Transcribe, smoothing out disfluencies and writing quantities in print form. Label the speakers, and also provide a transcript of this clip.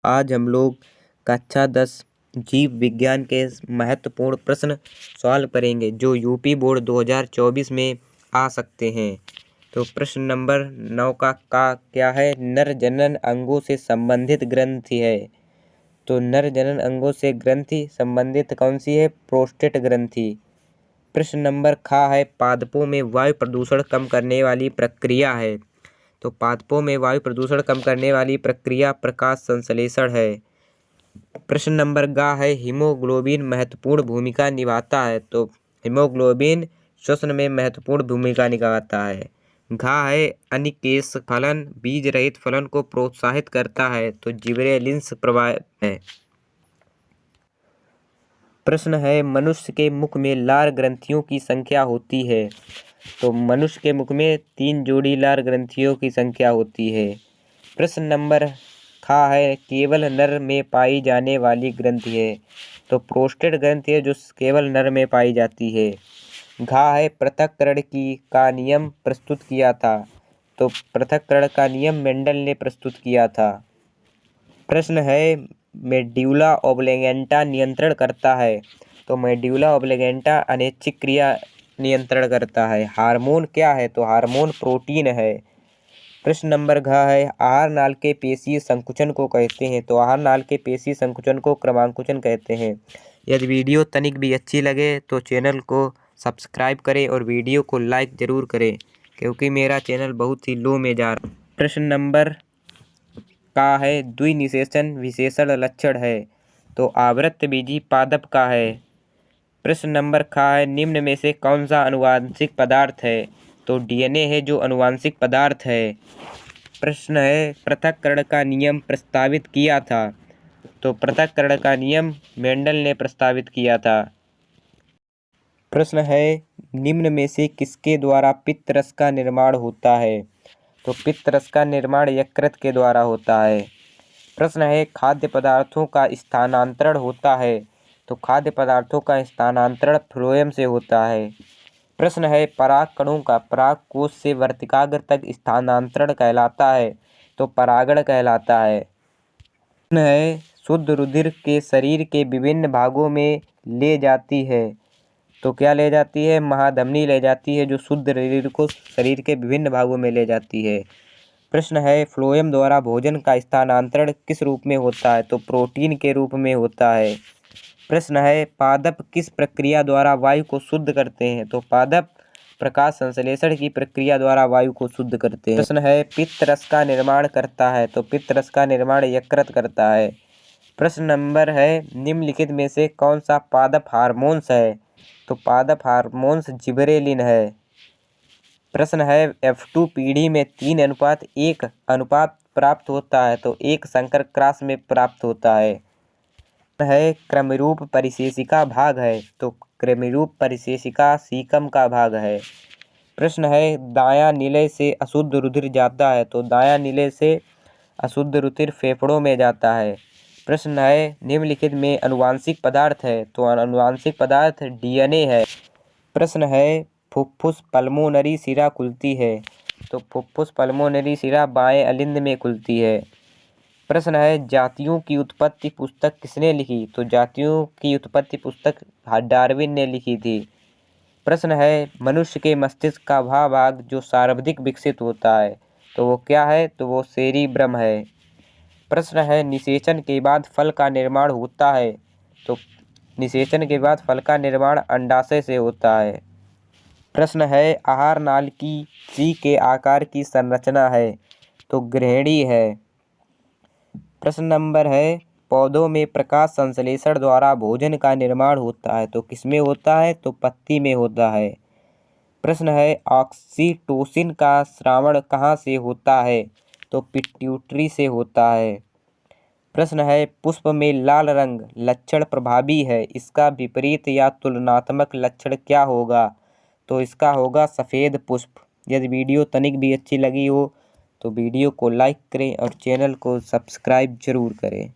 Speaker 1: आज हम लोग कक्षा 10 जीव विज्ञान के महत्वपूर्ण प्रश्न सॉल्व करेंगे जो यूपी बोर्ड 2024 में आ सकते हैं। तो प्रश्न नंबर 9 का क्या है? नर जनन अंगों से संबंधित ग्रंथि है। तो नर जनन अंगों से ग्रंथि संबंधित कौन सी है? प्रोस्टेट ग्रंथि। प्रश्न नंबर है पादपों में वायु प्रदूषण कम करने वाली प्रक्रिया है। तो पादपों में वायु प्रदूषण कम करने वाली प्रक्रिया प्रकाश संश्लेषण है। प्रश्न नंबर है हीमोग्लोबिन महत्वपूर्ण भूमिका निभाता है। तो हीमोग्लोबिन श्वसन में महत्वपूर्ण भूमिका निभाता है। है अनिकेश फलन बीज रहित फलन को प्रोत्साहित करता है। तो जिबरेलिंस प्रभाव है। प्रश्न है मनुष्य के मुख में लार ग्रंथियों की संख्या होती है। तो मनुष्य के मुख में 3 जोड़ी लार ग्रंथियों की संख्या होती है। प्रश्न नंबर है केवल नर में पाई जाने वाली ग्रंथि है। तो प्रोस्टेट ग्रंथि है जो केवल नर में पाई जाती है। है पृथक्करण का नियम प्रस्तुत किया था। तो पृथक्करण का नियम मेंडल ने प्रस्तुत किया था। प्रश्न है मेड्यूला ओब्लेंगेंटा नियंत्रण करता है। तो मेड्यूला ओब्लेंगेंटा अनैच्छिक क्रिया नियंत्रण करता है। हार्मोन क्या है? तो हार्मोन प्रोटीन है। प्रश्न नंबर है आहार नाल के पेशीय संकुचन को कहते हैं। तो आहार नाल के पेशीय संकुचन को क्रमांकुचन कहते हैं। यदि वीडियो तनिक भी अच्छी लगे तो चैनल को सब्सक्राइब करें और वीडियो को लाइक ज़रूर करें क्योंकि मेरा चैनल बहुत ही लो में जा रहा है। प्रश्न नंबर है द्विनिषेचन विशेषण लक्षण है। तो आवृत्तबीजी पादप का है। प्रश्न नंबर है निम्न में से कौन सा आनुवांशिक पदार्थ है? तो डीएनए है जो आनुवांशिक पदार्थ है। प्रश्न है पृथक्करण का नियम प्रस्तावित किया था। तो पृथक्करण का नियम मेंडल ने प्रस्तावित किया था। प्रश्न है निम्न में से किसके द्वारा पित्त रस का निर्माण होता है? तो पित्त रस का निर्माण यकृत के द्वारा होता है। प्रश्न है खाद्य पदार्थों का स्थानांतरण होता है। तो खाद्य पदार्थों का स्थानांतरण फ्लोएम से होता है। प्रश्न है पराग कणों का पराग कोश से वर्तिकाग्र तक स्थानांतरण कहलाता है। तो परागण कहलाता है। प्रश्न है शुद्ध रुधिर के शरीर के विभिन्न भागों में ले जाती है। तो क्या ले जाती है? महाधमनी ले जाती है जो शुद्ध रुधिर को शरीर के विभिन्न भागों में ले जाती है। प्रश्न है फ्लोएम द्वारा भोजन का स्थानांतरण किस रूप में होता है? तो प्रोटीन के रूप में होता है। प्रश्न है पादप किस प्रक्रिया द्वारा वायु को शुद्ध करते हैं? तो पादप प्रकाश संश्लेषण की प्रक्रिया द्वारा वायु को शुद्ध करते हैं। प्रश्न है पित्त रस का निर्माण करता है। तो पित्त रस का निर्माण यकृत करता है। प्रश्न नंबर है निम्नलिखित में से कौन सा पादप हार्मोन्स है? तो पादप हार्मोन्स जिबरेलिन है। प्रश्न है F2 पीढ़ी में 3:1 अनुपात प्राप्त होता है। तो एक संकर क्रॉस में प्राप्त होता है क्रमरूप परिशेषिका भाग है। तो क्रमरूप परिशेषिका सीकम का भाग है। प्रश्न है दायां निलय से अशुद्ध रुधिर जाता है। तो दायां निलय से अशुद्ध रुधिर फेफड़ों में जाता है। प्रश्न है निम्नलिखित में आनुवांशिक पदार्थ है। तो आनुवांशिक पदार्थ डीएनए है। प्रश्न है फुफ्फुस पल्मोनरी शिरा खुलती है। तो फुफ्फुस पल्मोनरी शिरा बाएं अलिंद में खुलती है। प्रश्न है जातियों की उत्पत्ति पुस्तक किसने लिखी? तो जातियों की उत्पत्ति पुस्तक डार्विन ने लिखी थी। प्रश्न है मनुष्य के मस्तिष्क का वह भाग जो सर्वाधिक विकसित होता है। तो वो क्या है? तो वो सेरिब्रम है। प्रश्न है निषेचन के बाद फल का निर्माण होता है। तो निषेचन के बाद फल का निर्माण अंडाशय से होता है। प्रश्न है आहार नाल की सी के आकार की संरचना है। तो ग्रहणी है। प्रश्न नंबर है पौधों में प्रकाश संश्लेषण द्वारा भोजन का निर्माण होता है। तो किसमें होता है? तो पत्ती में होता है। प्रश्न है ऑक्सीटोसिन का स्रावण कहाँ से होता है? तो पिट्यूटरी से होता है। प्रश्न है पुष्प में लाल रंग लक्षण प्रभावी है, इसका विपरीत या तुलनात्मक लक्षण क्या होगा? तो इसका होगा सफ़ेद पुष्प। यदि वीडियो तनिक भी अच्छी लगी हो तो वीडियो को लाइक करें और चैनल को सब्सक्राइब जरूर करें।